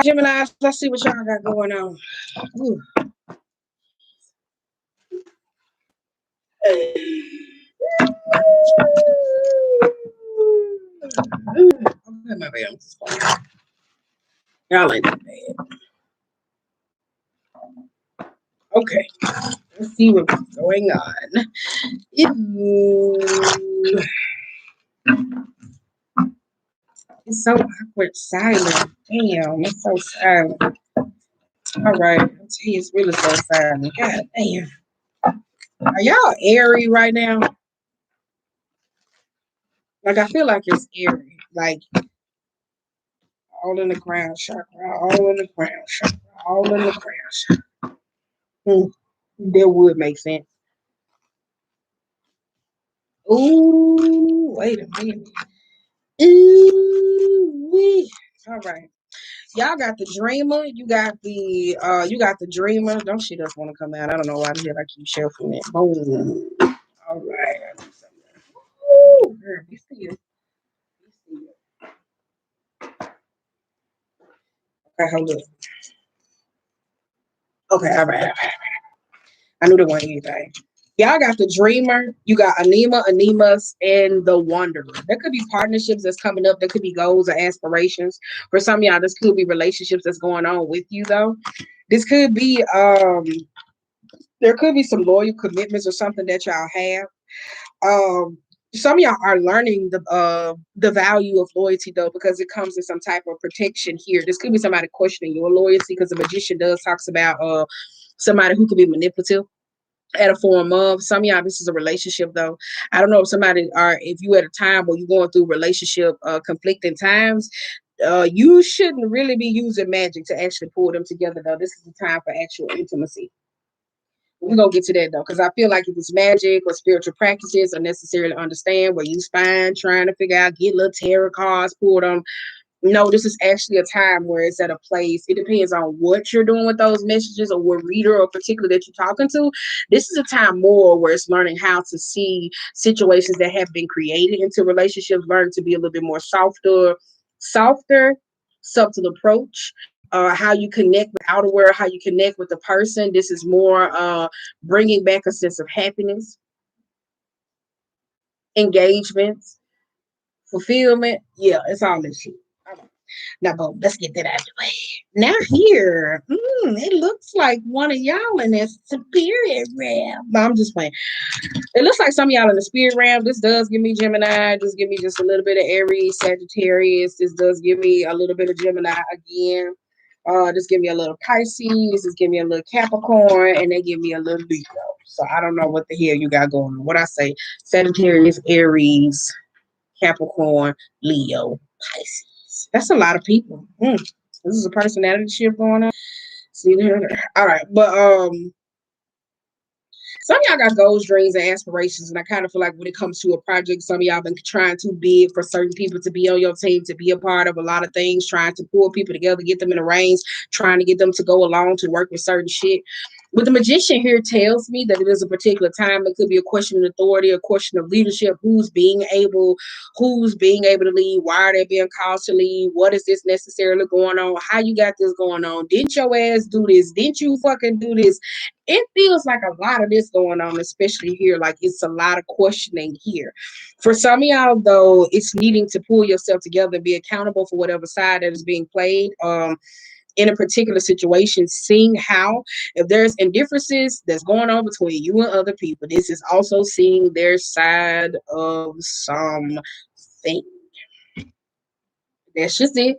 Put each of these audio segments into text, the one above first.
Gemini, let's see what y'all got going on. Ooh. Okay, my bad. Y'all ain't that bad. Okay, let's see what's going on. Ew. It's so awkward, silent. Damn, it's so silent. All right, I'll tell you, it's really so silent. God damn. Are y'all airy right now? Like, I feel like it's airy. Like, all in the crown chakra, all in the crown chakra, all in the crown chakra. That would make sense. Ooh, wait a minute. Ooh, wee. All right. Y'all got the dreamer. You got the dreamer. Don't she just want to come out? I don't know why the hell I keep shuffling it. Boom. All right. Ooh, girl, be still. Be still. Okay, hold up. Okay, all right. I knew there wasn't anything. Y'all got the dreamer, you got Anima, Animus, and the wanderer. There could be partnerships that's coming up. There could be goals or aspirations. For some of y'all, this could be relationships that's going on with you though. This could be there could be some loyal commitments or something that y'all have. Some of y'all are learning the value of loyalty though, because it comes in some type of protection here. This could be somebody questioning your loyalty, because the magician does talks about somebody who could be manipulative at a form of. Some of y'all, this is a relationship though. I don't know if somebody, or if you at a time where you're going through relationship conflicting times, you shouldn't really be using magic to actually pull them together though. This is the time for actual intimacy. We're gonna get to that though, because I feel like if it's magic or spiritual practices unnecessarily understand where you spine trying to figure out, get little tarot cards pulled on. No, this is actually a time where it's at a place. It depends on what you're doing with those messages or what reader or particular that you're talking to. This is a time more where it's learning how to see situations that have been created into relationships, learn to be a little bit more softer, subtle approach. How you connect with outer world, how you connect with the person. This is more bringing back a sense of happiness, engagements, fulfillment. Yeah, it's all this shit. Now, boom, let's get that out of the way. Now here, it looks like one of y'all in that spirit realm. No, I'm just playing. It looks like some of y'all in the spirit realm. This does give me Gemini. Just give me just a little bit of Aries, Sagittarius. This does give me a little bit of Gemini again. Just give me a little Pisces. Just give me a little Capricorn, and they give me a little Leo. So I don't know what the hell you got going on. What I say? Sagittarius, Aries, Capricorn, Leo, Pisces. That's a lot of people. This is a personality shift going on. See there. All right, but some of y'all got goals, dreams, and aspirations, and I kind of feel like when it comes to a project, some of y'all been trying to bid for certain people to be on your team, to be a part of a lot of things, trying to pull people together, get them in a range, trying to get them to go along to work with certain shit. But the magician here tells me that it is a particular time. It could be a question of authority, a question of leadership. Who's being able to lead? Why are they being called to lead? What is this necessarily going on? How you got this going on? Didn't your ass do this? Didn't you fucking do this? It feels like a lot of this going on, especially here. Like it's a lot of questioning here. For some of y'all, though, it's needing to pull yourself together and be accountable for whatever side that is being played. In a particular situation, seeing how, if there's indifferences that's going on between you and other people, this is also seeing their side of something. That's just it.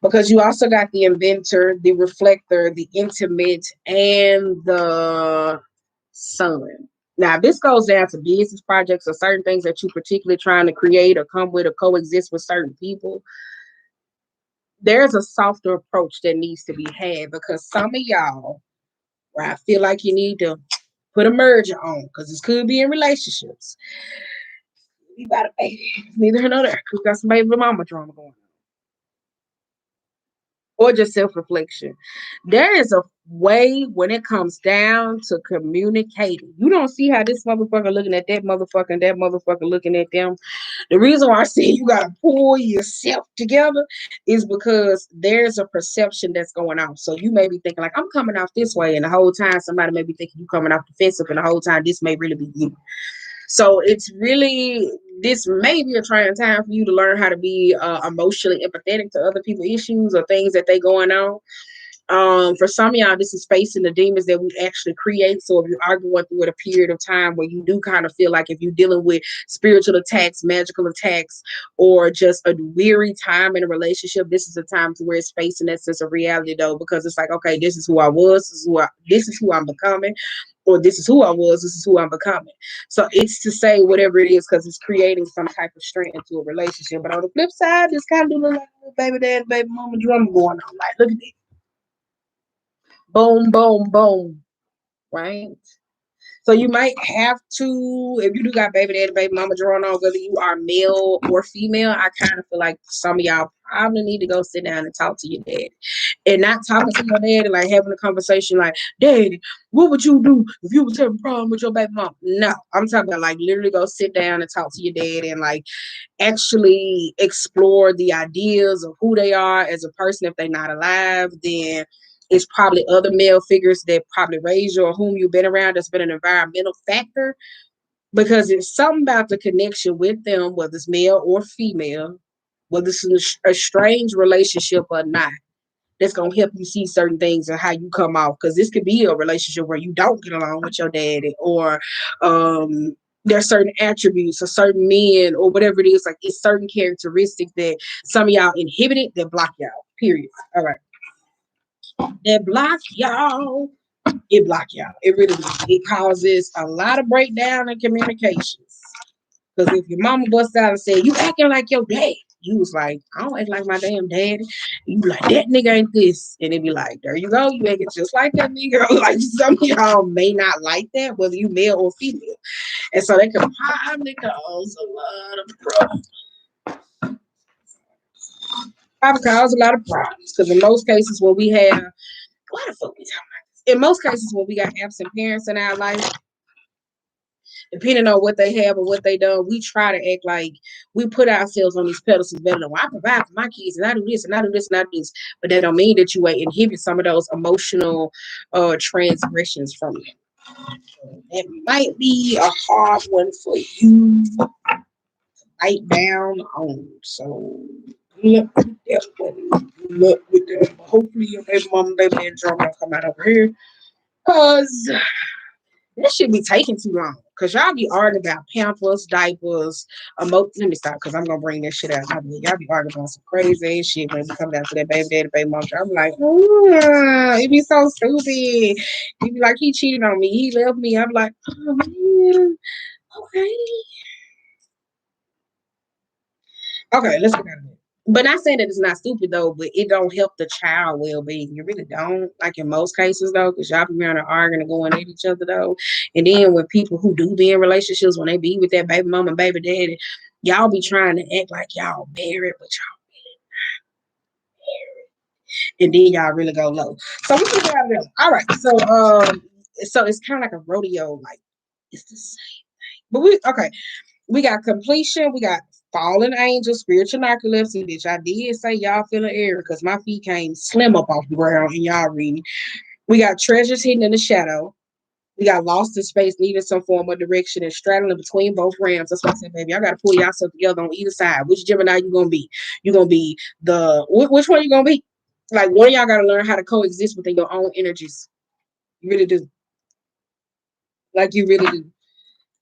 Because you also got the inventor, the reflector, the intimate, and the sun. Now, if this goes down to business projects or certain things that you're particularly trying to create or come with or coexist with certain people, there's a softer approach that needs to be had, because some of y'all, where I feel like you need to put a merger on, because this could be in relationships. You got a baby. Neither here nor there. We got some baby mama drama going on. or just self-reflection. There is a way when it comes down to communicating. You don't see how this motherfucker looking at that motherfucker and that motherfucker looking at them. The reason why I say you gotta pull yourself together is because there's a perception that's going on. So you may be thinking like I'm coming off this way, and the whole time somebody may be thinking you coming off defensive, and the whole time this may really be you. So it's really, this may be a trying time for you to learn how to be emotionally empathetic to other people's issues or things that they going on. For some of y'all, this is facing the demons that we actually create. So if you are going through a period of time where you do kind of feel like if you're dealing with spiritual attacks, magical attacks, or just a weary time in a relationship, this is a time to where it's facing that sense of reality though, because it's like, okay, this is who I was, this is who I'm becoming, or this is who I was, this is who I'm becoming. So it's to say whatever it is because it's creating some type of strength into a relationship. But on the flip side, it's kind of like a baby dad, baby mama drama going on. Like, look at this. Boom, boom, boom. Right? So you might have to, if you do got baby daddy, baby mama drawing on, whether you are male or female, I kind of feel like some of y'all probably need to go sit down and talk to your dad. And not talking to your dad and like having a conversation like, Daddy, what would you do if you was having a problem with your baby mom? No, I'm talking about like literally go sit down and talk to your dad and like actually explore the ideas of who they are as a person. If they're not alive, then it's probably other male figures that probably raised you or whom you've been around that's been an environmental factor, because it's something about the connection with them, whether it's male or female, whether it's a strange relationship or not, that's going to help you see certain things and how you come off. Because this could be a relationship where you don't get along with your daddy, or there's certain attributes or certain men or whatever it is. Like it's certain characteristics that some of y'all inhibited that block y'all. Period. All right. That block y'all. It block y'all. It really does. It causes a lot of breakdown in communications. Because if your mama busts out and said, you acting like your dad, you was like, I don't act like my damn daddy. You be like, that nigga ain't this. And it be like, there you go. You acting just like that nigga. Like some of y'all may not like that, whether you male or female. And so that can probably cause a lot of problems. Probably cause a lot of problems. Because in most cases when we have, why the fuck we talking about this? In most cases when we got absent parents in our life, depending on what they have or what they done, we try to act like we put ourselves on these pedestals better than, well, I provide for my kids and I do this and I do this and I do this. But that don't mean that you inhibit some of those emotional transgressions from you. It might be a hard one for you to write down on. So look with that one. Look with that. Hopefully your baby mama, baby daddy drama come out over here. Because that should be taking too long. Cause y'all be arguing about pampers, diapers, let me stop because I'm gonna bring that shit out. Y'all be arguing about some crazy ass shit when we come down to that baby daddy, baby mom. I'm like, it be so stupid. He be like, he cheated on me, he left me. I'm like, oh man, okay. Okay, let's get out of it. But not saying that it's not stupid though, but it don't help the child well-being. You really don't. Like in most cases though, because y'all be around and arguing and going at each other though. And then when people who do be in relationships, when they be with that baby mama and baby daddy, y'all be trying to act like y'all married, but y'all married. And then y'all really go low. So we can get out of there. All right. So it's kind of like a rodeo, like it's the same thing. But we got completion, we got fallen angels, spiritual narcolepsy, which I did say y'all feeling error because my feet came slim up off the ground and y'all reading. We got treasures hidden in the shadow. We got lost in space, needing some form of direction and straddling between both realms. That's what I said, baby. Y'all got to pull yourself together on either side. Which Gemini you gonna be? You gonna be which one you gonna be? Like one of y'all got to learn how to coexist within your own energies. You really do. Like you really do.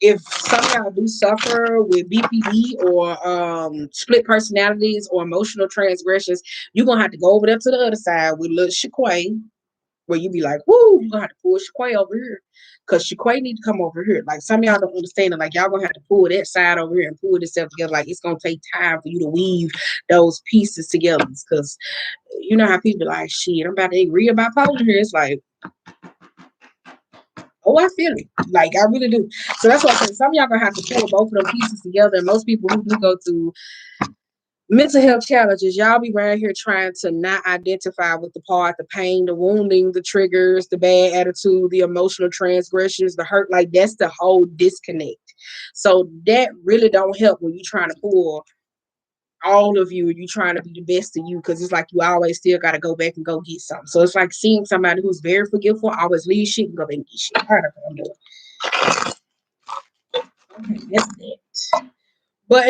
If some of y'all do suffer with BPD or split personalities or emotional transgressions, you're gonna have to go over there to the other side with little Shaquay, where you be like, whoo, you're gonna have to pull Shaquay over here. Cause Shaquay need to come over here. Like some of y'all don't understand it. Like y'all gonna have to pull that side over here and pull this stuff together. Like it's gonna take time for you to weave those pieces together. Cause you know how people like, shit, I'm about to agree about bipolar here. It's like, oh, I feel it. Like, I really do. So that's why I said some of y'all gonna have to pull both of them pieces together. And most people who do go through Mental health challenges. Y'all be around here trying to not identify with the part, the pain, the wounding, the triggers, the bad attitude, the emotional transgressions, the hurt. Like that's the whole disconnect. So that really don't help when you're trying to pull all of you and you trying to be the best of you, because it's like you always still got to go back and go get something. So it's like seeing somebody who's very forgetful, always leave shit and go back and get shit. All right, okay, I'm doing. Okay, that's that. But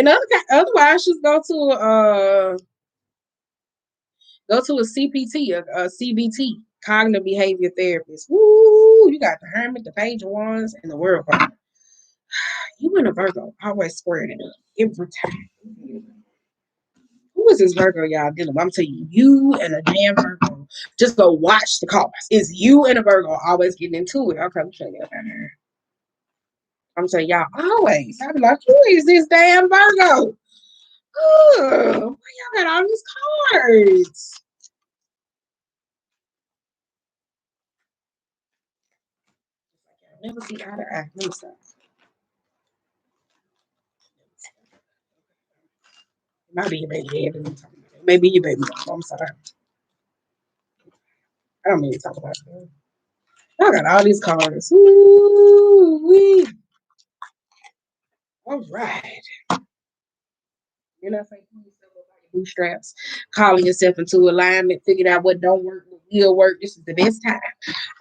otherwise, just go to a CPT, a CBT, cognitive behavior therapist. Woo! You got the Hermit, the Page of Wands, and the World card. You and a Virgo always squaring it up every time. Who is this Virgo y'all dealing with? I'm telling you and a damn Virgo. Just go watch the cards. It's you and a Virgo always getting into it. Okay, I'm telling you down here. I'm telling y'all always. I be like, who is this damn Virgo? Why y'all got all these cards? I never see eye to eye. Let me stop. It might be your baby dad. Maybe your baby mom. I'm sorry. I don't mean to talk about it. I got all these cards. Ooh-wee. All right. You know, like bootstraps, calling yourself into alignment, figuring out what don't work, what will work. This is the best time.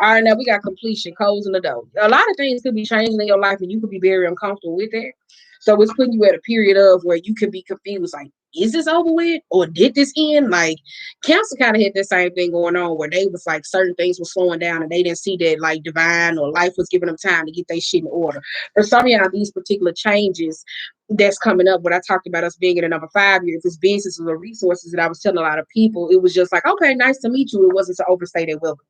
All right, now we got completion, closing the door. A lot of things could be changing in your life, and you could be very uncomfortable with that. So it's putting you at a period of where you could be confused, like, is this over with or did this end? Like Cancer kind of had that same thing going on where they was like certain things were slowing down and they didn't see that like divine or life was giving them time to get their shit in order. For some of y'all, these particular changes that's coming up, what I talked about us being in a number 5 year, if it's businesses or resources that I was telling a lot of people, it was just like, okay, nice to meet you. It wasn't to overstay their welcome.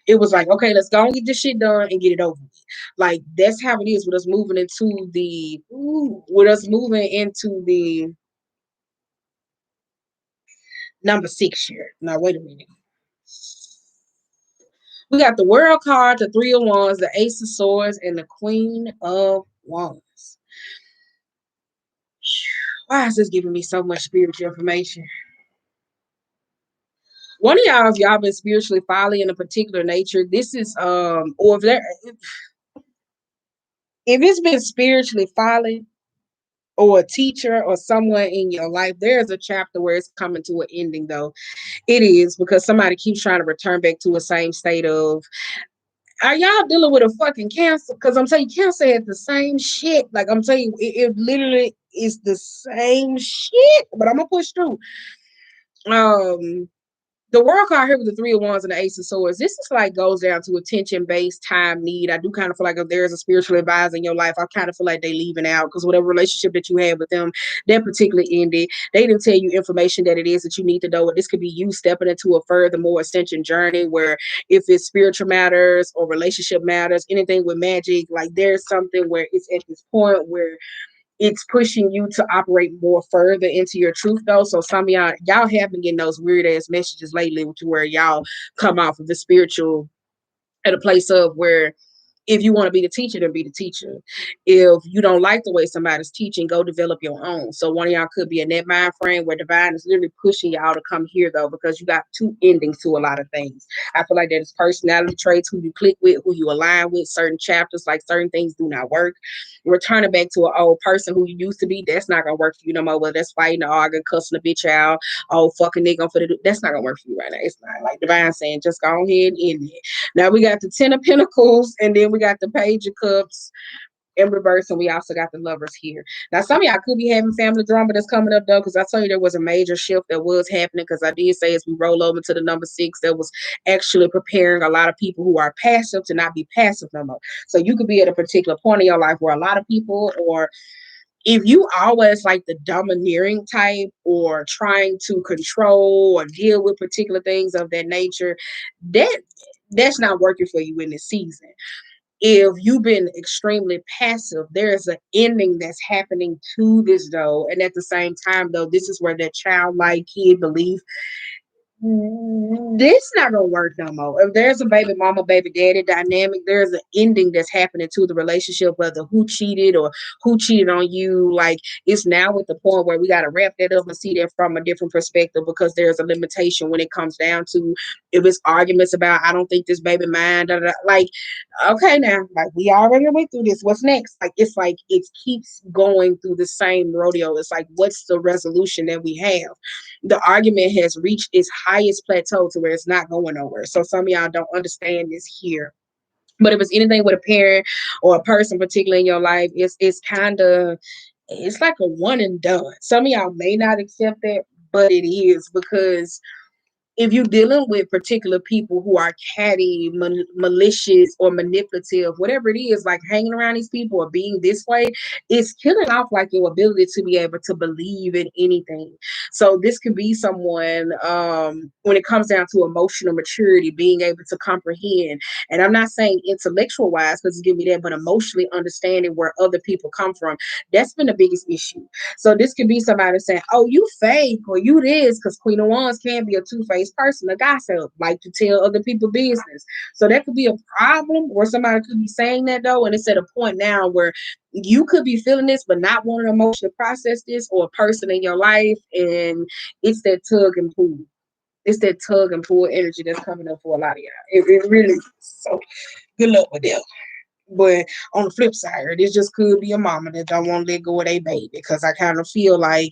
It was like, okay, let's go and get this shit done and get it over with. Like that's how it is with us moving into the number 6 year. Now wait a minute. We got the World card, the Three of Wands, the Ace of Swords, and the Queen of Wands. Why is this giving me so much spiritual information? One of y'all, if y'all been spiritually folly in a particular nature, this is or if it's been spiritually folly or a teacher or someone in your life, there's a chapter where it's coming to an ending though. It is because somebody keeps trying to return back to a same state of, are y'all dealing with a fucking Cancer? Because I'm telling you, Cancer had the same shit. Like I'm telling you, it literally is the same shit. But I'm gonna push through. The World card here with the Three of Wands and the Ace of Swords, this is like goes down to attention-based time need. I do kind of feel like if there's a spiritual advisor in your life, I kind of feel like they leaving out because whatever relationship that you had with them, that particularly ended. They didn't tell you information that it is that you need to know. This could be you stepping into a further, more ascension journey where if it's spiritual matters or relationship matters, anything with magic, like there's something where it's at this point where it's pushing you to operate more further into your truth though. So some of y'all have been getting those weird ass messages lately to where y'all come off of the spiritual at a place of where if you want to be the teacher, then be the teacher. If you don't like the way somebody's teaching, go develop your own. So one of y'all could be a net mind frame where divine is literally pushing y'all to come here though, because you got two endings to a lot of things. I feel like that is personality traits, who you click with, who you align with, certain chapters, like certain things do not work. Returning back to an old person who you used to be, that's not gonna work for you no more. Whether that's fighting, arguing, cussing a bitch out, oh fucking nigga for the, that's not gonna work for you right now. It's not. Like divine saying, just go ahead and end it. Now we got the Ten of Pentacles, and then we got the Page of Cups in reverse, and we also got the Lovers here. Now, some of y'all could be having family drama that's coming up, though, because I told you there was a major shift that was happening, because I did say as we roll over to the number 6, that was actually preparing a lot of people who are passive to not be passive no more. So you could be at a particular point in your life where a lot of people, or if you always like the domineering type or trying to control or deal with particular things of that nature, that's not working for you in this season. If you've been extremely passive, there's an ending that's happening to this though. And at the same time, though, this is where that childlike kid belief, This not gonna work no more. If there's a baby mama, baby daddy dynamic, there's an ending that's happening to the relationship, whether who cheated or who cheated on you. Like it's now at the point where we gotta wrap that up and see that from a different perspective because there's a limitation when it comes down to if it's arguments about I don't think this baby mine, da, da, da. Like, okay now, like we already went through this. What's next? Like it's like it keeps going through the same rodeo. It's like what's the resolution that we have? The argument has reached its highest plateau to where it's not going nowhere. So some of y'all don't understand this here. But if it's anything with a parent or a person particularly in your life, it's kind of it's like a one and done. Some of y'all may not accept that, but it is because if you're dealing with particular people who are catty, malicious, or manipulative, whatever it is, like hanging around these people or being this way, it's killing off like your ability to be able to believe in anything. So this could be someone when it comes down to emotional maturity, being able to comprehend. And I'm not saying intellectual wise because it's giving me that, but emotionally understanding where other people come from. That's been the biggest issue. So this could be somebody saying, "Oh, you fake," or "You this," because Queen of Wands can be a two-faced person, a gossip, like to tell other people business. So that could be a problem, or somebody could be saying that though, and it's at a point now where you could be feeling this, but not wanting to emotionally process this, or a person in your life, and it's that tug and pull. It's that tug and pull energy that's coming up for a lot of y'all. It really is. So good luck with that. But on the flip side, this just could be a mama that don't want to let go of their baby because I kind of feel like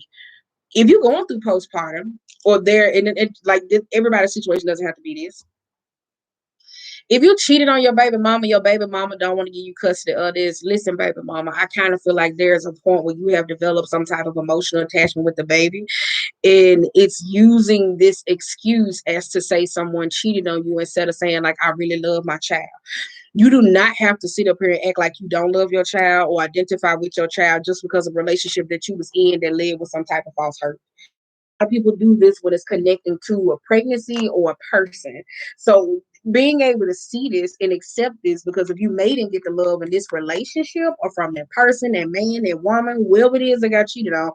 if you're going through postpartum or there, and like this, everybody's situation doesn't have to be this. If you cheated on your baby mama don't want to give you custody of this. Listen, baby mama, I kind of feel like there's a point where you have developed some type of emotional attachment with the baby, and it's using this excuse as to say someone cheated on you instead of saying like I really love my child. You do not have to sit up here and act like you don't love your child or identify with your child just because of a relationship that you was in that led with some type of false hurt. A lot of people do this when it's connecting to a pregnancy or a person. So being able to see this and accept this, because if you made and get the love in this relationship or from that person, that man, that woman, whoever it is that got cheated on,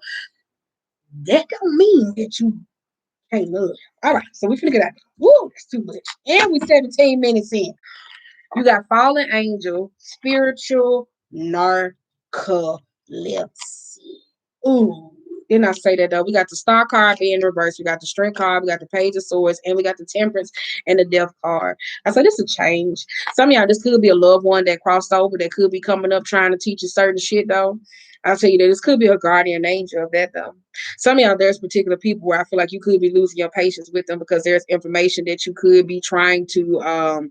that don't mean that you can't love. All right, so we finna get out. Woo, that's too much. And we 17 minutes in. You got fallen angel, spiritual narcolepsy. Ooh, didn't I say that though? We got the star card being reversed. We got the strength card. We got the page of swords, and we got the temperance and the death card. I said this a change. Some of y'all, this could be a loved one that crossed over that could be coming up trying to teach you certain shit though. I'll tell you that this could be a guardian angel of that though. Some of y'all, there's particular people where I feel like you could be losing your patience with them because there's information that you could be trying to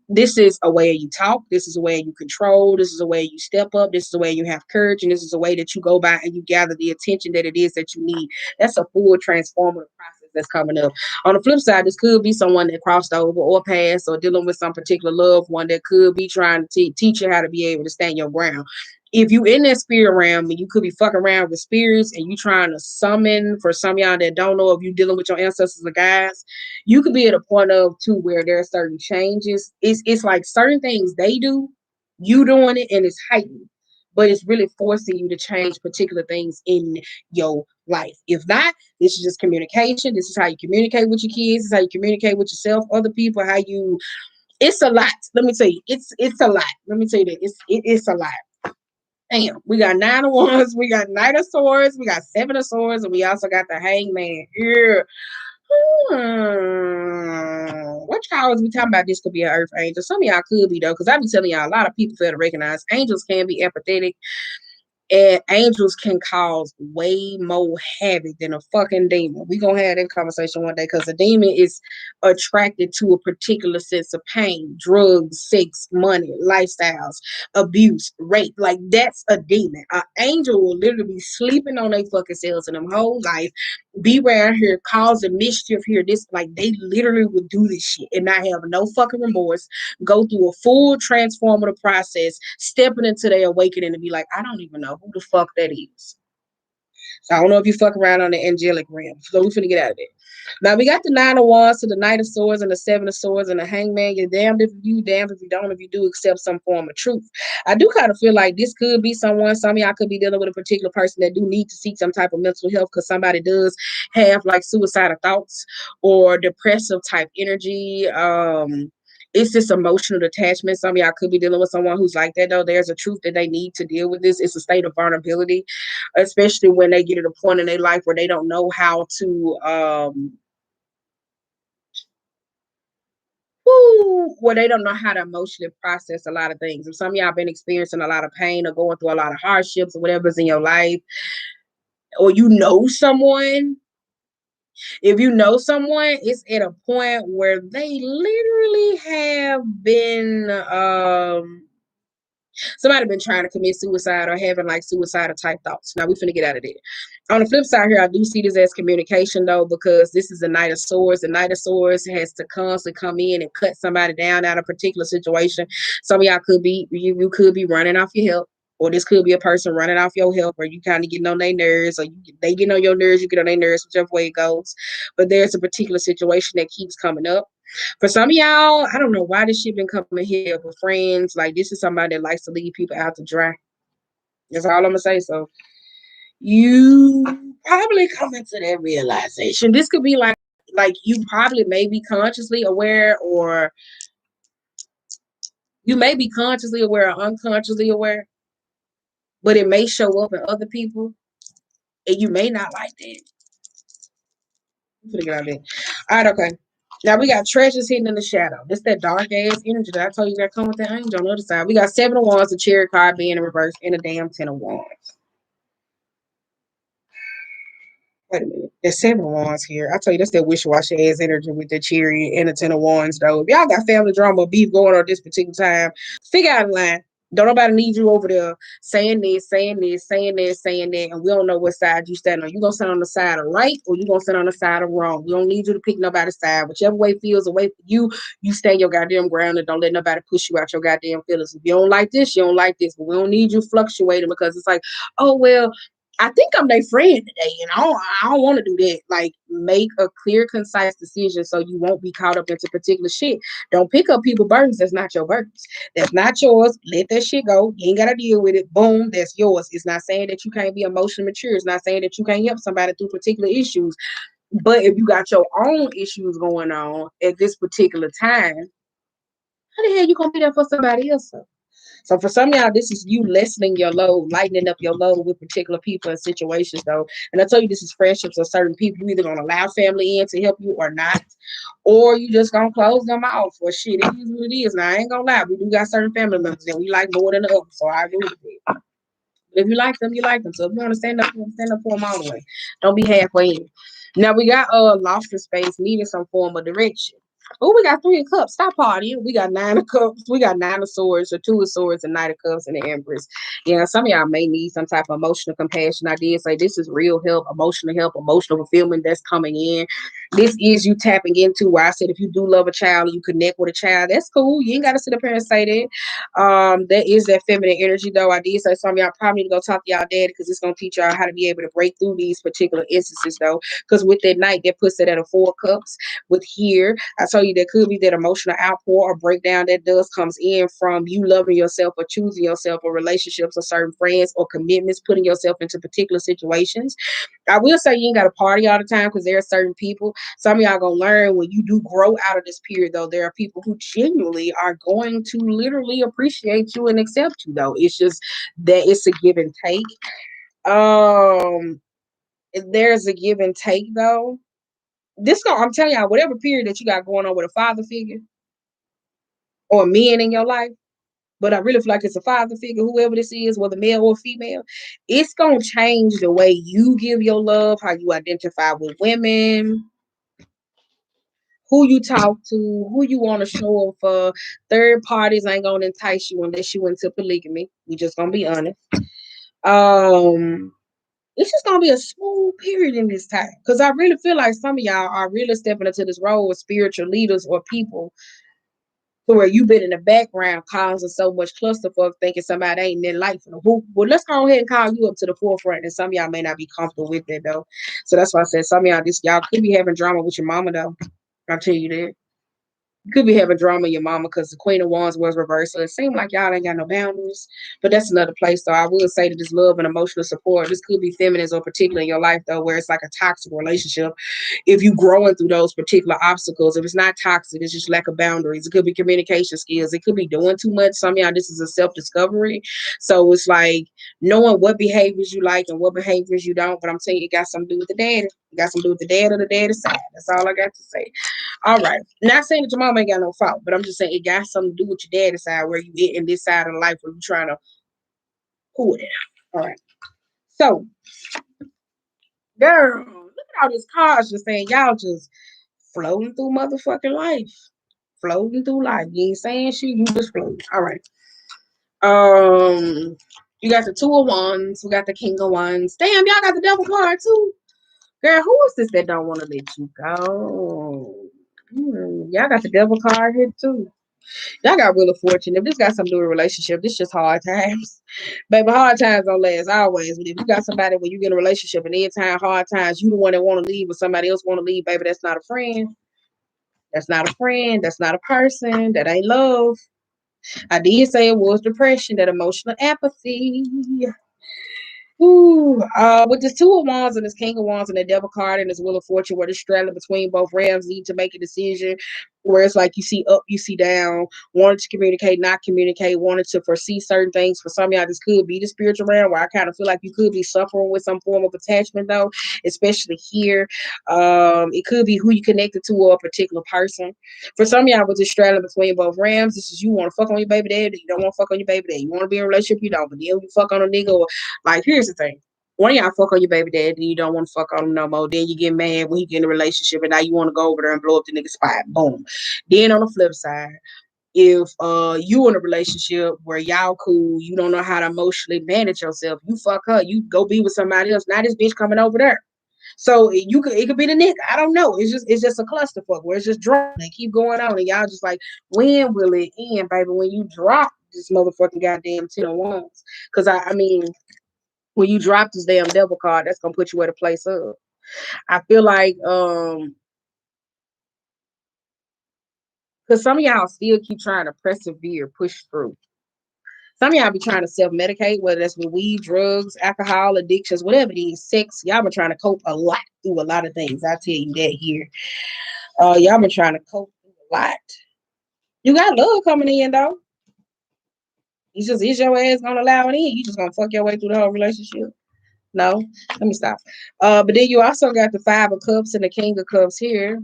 this is a way you talk. This is a way you control. This is a way you step up. This is a way you have courage. And this is a way that you go by and you gather the attention that it is that you need. That's a full transformative process that's coming up. On the flip side, this could be someone that crossed over or passed or dealing with some particular loved one that could be trying to teach you how to be able to stand your ground. If you in that spirit realm and you could be fucking around with spirits and you trying to summon, for some of y'all that don't know if you dealing with your ancestors or guides, you could be at a point of too where there are certain changes. It's like certain things they do, you doing it, and it's heightened, but it's really forcing you to change particular things in your life. If not, this is just communication. This is how you communicate with your kids. This is how you communicate with yourself, other people. How you? It's a lot. Let me tell you, it's a lot. Let me tell you that it's a lot. Damn, we got 9 of Wands, we got Knight of Swords, we got 7 of Swords, and we also got the Hangman here. What y'all was we talking about? This could be an earth angel. Some of y'all could be though, because I be telling y'all a lot of people fail to recognize angels can be empathetic, and angels can cause way more havoc than a fucking demon. We gonna have that conversation one day because a demon is attracted to a particular sense of pain, drugs, sex, money, lifestyles, abuse, rape. Like that's a demon. An angel will literally be sleeping on their fucking cells in them whole life, be around here causing mischief here. This like they literally would do this shit and not have no fucking remorse, go through a full transformative process, stepping into their awakening and be like, I don't even know who the fuck that is. So I don't know if you fuck around on the angelic realm. So we finna get out of there. Now we got the Nine of Wands to the Knight of Swords and the Seven of Swords and the Hangman. You're damned if you, damned if you don't, if you do accept some form of truth. I do kind of feel like this could be someone, some of y'all could be dealing with a particular person that do need to seek some type of mental health because somebody does have like suicidal thoughts or depressive type energy. It's this emotional detachment. Some of y'all could be dealing with someone who's like that, though. There's a truth that they need to deal with this. It's a state of vulnerability, especially when they get to the point in their life where they don't know how to where they don't know how to emotionally process a lot of things. If some of y'all been experiencing a lot of pain or going through a lot of hardships or whatever's in your life, or you know someone, if you know someone, it's at a point where they literally have been somebody been trying to commit suicide or having like suicidal type thoughts. Now we finna get out of there. On the flip side here, I do see this as communication though, because this is the Knight of Swords. The Knight of Swords has to constantly come in and cut somebody down out of a particular situation. Some of y'all could be, you could be running off your help. Or this could be a person running off your help, or you kind of getting on their nerves, or they get on your nerves, you get on their nerves, whichever way it goes. But there's a particular situation that keeps coming up. For some of y'all, I don't know why this shit been coming here with friends. Like this is somebody that likes to leave people out to dry. That's all I'm gonna say. So you probably come into that realization. This could be like you probably may be consciously aware, or you may be consciously aware or unconsciously aware, but it may show up in other people, and you may not like that. Figure out it. All right, okay. Now we got treasures hidden in the shadow. This that dark ass energy that I told you that come with that angel on the other side. We got Seven of Wands, the Chariot card being in reverse, and a damn Ten of Wands. Wait a minute. There's Seven of Wands here. I tell you, that's that wish-washy ass energy with the Chariot and the Ten of Wands, though. If y'all got family drama or beef going on this particular time, figure out a line. Don't nobody need you over there saying this, saying this, saying this, saying that, and we don't know what side you stand on. You gonna stand on the side of right, or you gonna stand on the side of wrong. We don't need you to pick nobody's side. Whichever way feels away for you, you stand your goddamn ground and don't let nobody push you out your goddamn feelings. If you don't like this, you don't like this. But we don't need you fluctuating because it's like, oh well, I think I'm their friend today, and I don't want to do that. Like, make a clear, concise decision so you won't be caught up into particular shit. Don't pick up people's burdens. That's not your burdens. That's not yours. Let that shit go. You ain't gotta deal with it. Boom, that's yours. It's not saying that you can't be emotionally mature. It's not saying that you can't help somebody through particular issues. But if you got your own issues going on at this particular time, how the hell you gonna be there for somebody else? So for some of y'all, this is you lessening your load, lightening up your load with particular people and situations, though. And I tell you, this is friendships or certain people. You either gonna allow family in to help you or not, or you just gonna close them off. Or shit, it is what it is. Now I ain't gonna lie, we do got certain family members that we like more than the others. So I agree with it. But if you like them, you like them. So if you want to stand up for them all the way. Don't be halfway in. Now we got lost in space, needing some form of direction. Oh, we got Three of Cups. Stop partying. We got Nine of Cups. We got Nine of Swords, or Two of Swords, and Knight of Cups, and the Empress. Yeah, some of y'all may need some type of emotional compassion. I did say this is real help, emotional fulfillment that's coming in. This is you tapping into where I said if you do love a child and you connect with a child, that's cool. You ain't got to sit up here and say that. That is that feminine energy, though. I did say some of y'all probably need to go talk to y'all daddy because it's gonna teach y'all how to be able to break through these particular instances, though. Because with that Knight, that puts it at a Four of Cups. With here, I told you there could be that emotional outpour or breakdown that does comes in from you loving yourself or choosing yourself or relationships or certain friends or commitments, putting yourself into particular situations. I will say you ain't got to party all the time because there are certain people. Some of y'all gonna learn when you do grow out of this period, though. There are people who genuinely are going to literally appreciate you and accept you, though. It's just that it's a give and take. Um, there's a give and take, though. I'm telling y'all, whatever period that you got going on with a father figure or men in your life, but I really feel like it's a father figure, whoever this is, whether male or female, it's gonna change the way you give your love, how you identify with women, who you talk to, who you want to show up for. Third parties ain't gonna entice you unless you into polygamy. We just gonna be honest. It's just gonna be a smooth period in this time. Because I really feel like some of y'all are really stepping into this role as spiritual leaders or people to where you've been in the background causing so much clusterfuck thinking somebody ain't in their life. Well, let's go ahead and call you up to the forefront. And some of y'all may not be comfortable with that though. So that's why I said some of y'all could be having drama with your mama though. I'll tell you that. You could be having drama with your mama because the Queen of Wands was reversed. So it seemed like y'all ain't got no boundaries. But that's another place. So I will say that this love and emotional support, this could be feminines or particular in your life though, where it's like a toxic relationship. If you growing through those particular obstacles, if it's not toxic, it's just lack of boundaries. It could be communication skills. It could be doing too much. Some of y'all, this is a self-discovery. So it's like knowing what behaviors you like and what behaviors you don't. But I'm saying it got something to do with the daddy. It got something to do with the dad or the daddy side. That's all I got to say. All right. Not saying that your mom ain't got no fault, but I'm just saying it got something to do with your daddy side where you get in this side of life where you trying to pull it out. All right. So, girl, look at all these cards just saying y'all just floating through motherfucking life. Floating through life. You ain't saying shit, you just floating. All right. You got the Two of Wands, we got the King of Wands. Damn, y'all got the Devil card too. Girl, who is this that don't want to let you go? Y'all got the Devil card here too. Y'all got Wheel of Fortune. If this got something to do with a relationship, this just hard times. Baby, hard times don't last always. But if you got somebody when you get in a relationship and every time hard times, you the one that want to leave but somebody else want to leave, baby, that's not a friend. That's not a friend. That's not a person. That ain't love. I did say it was depression, that emotional apathy. Ooh, with this Two of Wands and this King of Wands and the Devil card and this Wheel of Fortune, where they're straddling between both realms, need to make a decision. Where it's like you see up, you see down, wanted to communicate, not communicate, wanted to foresee certain things. For some of y'all, this could be the spiritual realm, where I kind of feel like you could be suffering with some form of attachment, though, especially here. It could be who you connected to or a particular person. For some of y'all, with this straddling between both realms, this is you want to fuck on your baby daddy, you don't want to fuck on your baby daddy. You want to be in a relationship, you don't, but then you fuck on a nigga or like, here's the thing. One of y'all fuck on your baby dad, then you don't want to fuck on him no more. Then you get mad when he get in a relationship and now you want to go over there and blow up the nigga spot. Boom. Then on the flip side, if you in a relationship where y'all cool, you don't know how to emotionally manage yourself, you fuck her, you go be with somebody else. Now this bitch coming over there. So it could be the nigga. I don't know. It's just a clusterfuck where it's just drama and keep going on and y'all just like, when will it end, baby? When you drop this motherfucking goddamn 10 of Wands. Because I mean, when you drop this damn Devil card, that's gonna put you at a place of. I feel like because some of y'all still keep trying to persevere, push through. Some of y'all be trying to self-medicate, whether that's with weed, drugs, alcohol, addictions, whatever it is, sex. Y'all been trying to cope a lot through a lot of things. I tell you that here. Y'all been trying to cope through a lot. You got love coming in though. Is your ass gonna allow it in? You just gonna fuck your way through the whole relationship? No. Let me stop. But then you also got the Five of Cups and the King of Cups here.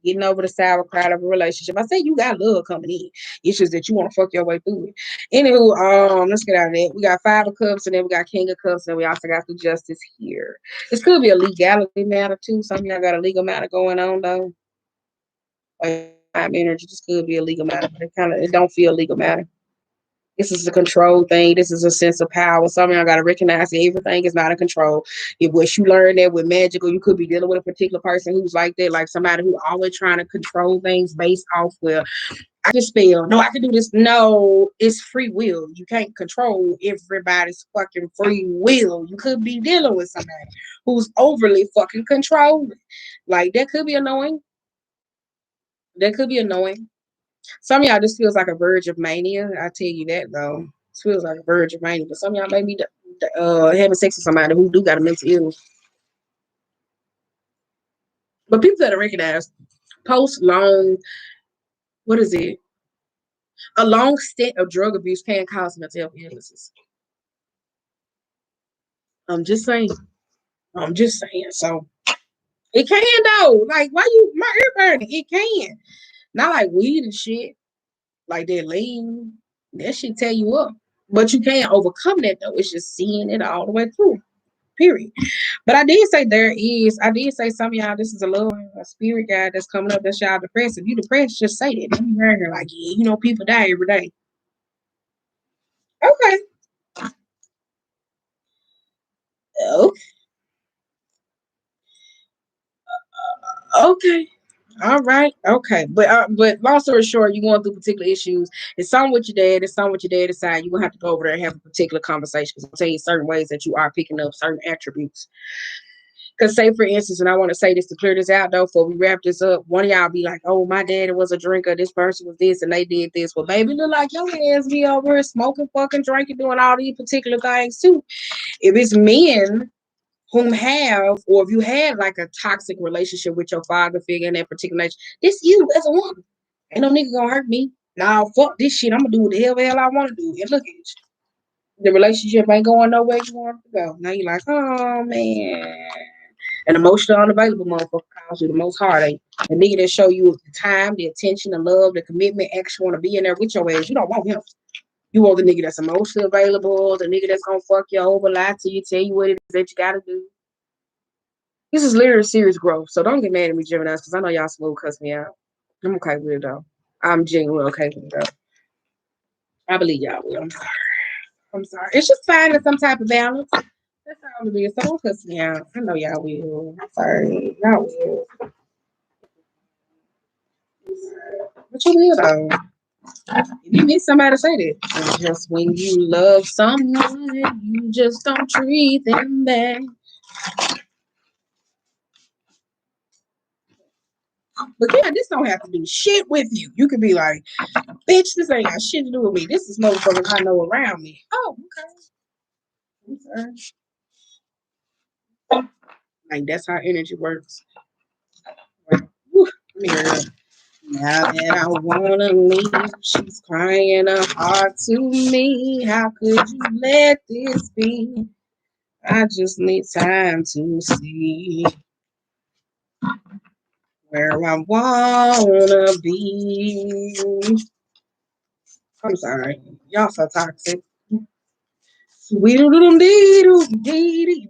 Getting over the sauerkraut of a relationship. I say you got love coming in. It's just that you want to fuck your way through it. Anywho, let's get out of that. We got Five of Cups and then we got King of Cups and we also got the Justice here. This could be a legality matter too. Some of y'all got a legal matter going on though. Time energy. This could be a legal matter, but it don't feel legal matter. This is a control thing. This is a sense of power. Some of y'all got to recognize that everything is not in control. If what you learn that with magical, you could be dealing with a particular person who's like that, like somebody who always trying to control things based off, well, I can spell. No, I can do this. No, it's free will. You can't control everybody's fucking free will. You could be dealing with somebody who's overly fucking controlling. Like that could be annoying. That could be annoying. Some of y'all just feels like a verge of mania. I tell you that though. It feels like a verge of mania. But some of y'all may be having sex with somebody who do got a mental illness. But people that are recognized post long, what is it? A long stint of drug abuse can cause mental health illnesses. I'm just saying. I'm just saying. So it can though. Like why you my ear burning? It can. Not like weed and shit. Like that lean. That shit tear you up. But you can't overcome that though. It's just seeing it all the way through. Period. But I did say some of y'all, this is a spirit guide that's coming up that's y'all depressed. If you depressed, just say that. Don't be around here like, yeah, people die every day. Okay. Okay. Okay. All right. Okay. But long story short, you going through particular issues. It's something with your dad. It's something with your dad aside. You're gonna have to go over there and have a particular conversation. Because I'll tell you certain ways that you are picking up certain attributes. Because say for instance, and I want to say this to clear this out though, before we wrap this up, one of y'all be like, "Oh, my daddy was a drinker. This person was this, and they did this." Well, baby, look like your ass be over here smoking, fucking, drinking, doing all these particular things too. If it's men whom have, or if you had like a toxic relationship with your father figure in that particular nature, this you as a woman. Ain't no nigga gonna hurt me. Nah, fuck this shit. I'm gonna do what the hell I want to do. And look at you. The relationship ain't going nowhere you want it to go. Now you're like, oh man. An emotional unavailable motherfucker causes you the most heartache. The nigga that show you the time, the attention, the love, the commitment, actually want to be in there with your ass. You don't want him. You want the nigga that's emotionally available, the nigga that's gonna fuck you over, lie to you, tell you what it is that you gotta do. This is literally serious growth. So don't get mad at me, Gemini, because I know y'all smooth cuss me out. I'm okay with it though. I'm genuinely okay with it though. I believe y'all will. I'm sorry. It's just finding some type of balance. That's all it is. So don't cuss me out. I know y'all will. I'm sorry. Y'all will. But you will though. If you need somebody to say that. And just when you love someone, you just don't treat them back. But yeah, this don't have to do shit with you. You could be like, bitch, this ain't got shit to do with me. This is motherfuckers I know around me. Oh, okay. I'm sorry. Like that's how energy works. Whew, let me hear it. Now that I wanna leave, she's crying her heart to me. How could you let this be? I just need time to see where I wanna be. I'm sorry, y'all so toxic. Sweet little dee you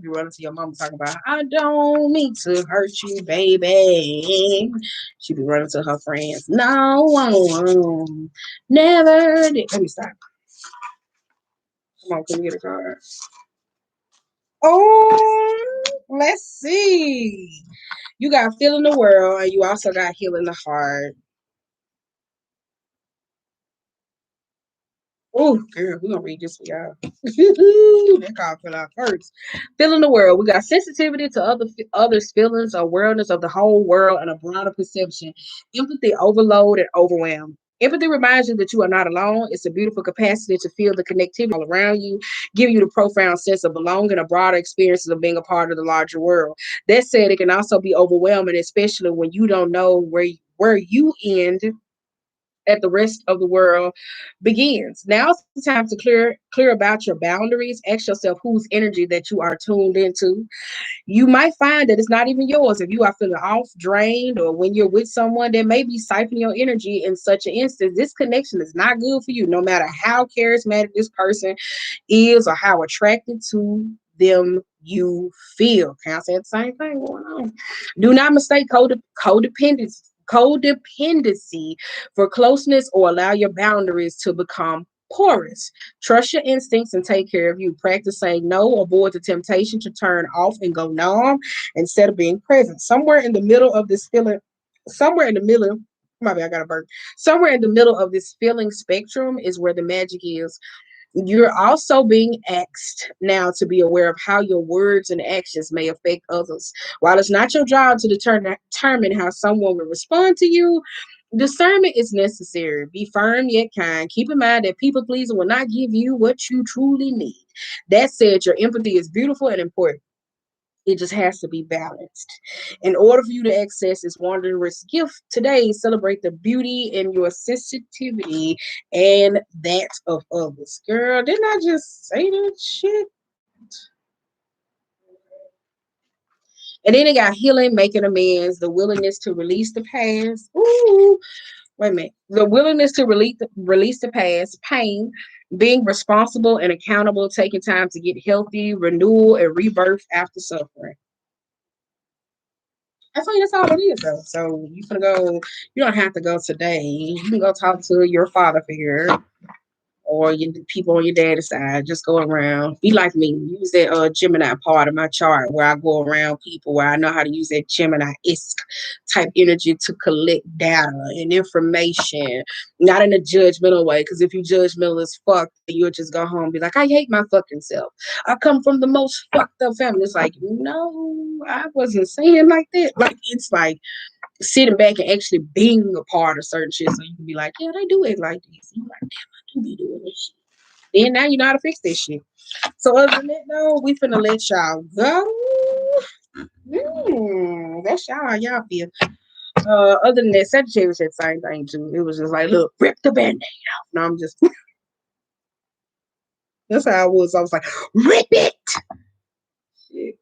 be running to your mama talking about, I don't mean to hurt you, baby. She be running to her friends. No, never did. Let me stop. Come on, can we get a card? Oh, let's see. You got feeling the world, and you also got healing the heart. Oh, girl, we're gonna read this for y'all. That card fell out first. Feeling the world. We got sensitivity to others' feelings, awareness of the whole world, and a broader perception. Empathy, overload, and overwhelm. Empathy reminds you that you are not alone. It's a beautiful capacity to feel the connectivity all around you, give you the profound sense of belonging, a broader experiences of being a part of the larger world. That said, it can also be overwhelming, especially when you don't know where you end at the rest of the world begins. Now's the time to clear about your boundaries. Ask yourself whose energy that you are tuned into. You might find that it's not even yours. If you are feeling off, drained, or when you're with someone that may be siphoning your energy in such an instance, this connection is not good for you, no matter how charismatic this person is or how attracted to them you feel. Can I say the same thing going on? Do not mistake codependency for closeness or allow your boundaries to become porous. Trust your instincts and take care of you. Practice saying no, avoid the temptation to turn off and go numb instead of being present. Somewhere in the middle of this feeling, somewhere in the middle, maybe I got a burp. Somewhere in the middle of this feeling spectrum is where the magic is. You're also being asked now to be aware of how your words and actions may affect others. While it's not your job to determine how someone will respond to you, discernment is necessary. Be firm yet kind. Keep in mind that people pleasing will not give you what you truly need. That said, your empathy is beautiful and important. It just has to be balanced. In order for you to access this wondrous gift today, celebrate the beauty in your sensitivity and that of others. Girl, didn't I just say that shit? And then it got healing, making amends, the willingness to release the past. Ooh, wait a minute. The willingness to release the past, pain, being responsible and accountable, taking time to get healthy, renewal, and rebirth after suffering. I tell you, that's all it is, though. So you can go. You don't have to go today. You can go talk to your father figure or you people on your daddy's side, just go around. Be like me. Use that Gemini part of my chart where I go around people where I know how to use that Gemini-esque type energy to collect data and information, not in a judgmental way. Because if you judgmental as fuck, you'll just go home and be like, I hate my fucking self. I come from the most fucked up family. It's like, no, I wasn't saying like that. Like it's like sitting back and actually being a part of certain shit, so you can be like, yeah, they do it like this. You like, damn, I do be doing this shit. Then now you know how to fix this shit. So other than that, though, we finna let y'all go. That's y'all how y'all feel. Other than that, Sagittarius said the same thing too. It was just like, look, rip the band-aid off. No, I'm just that's how I was. I was like, rip it. Shit.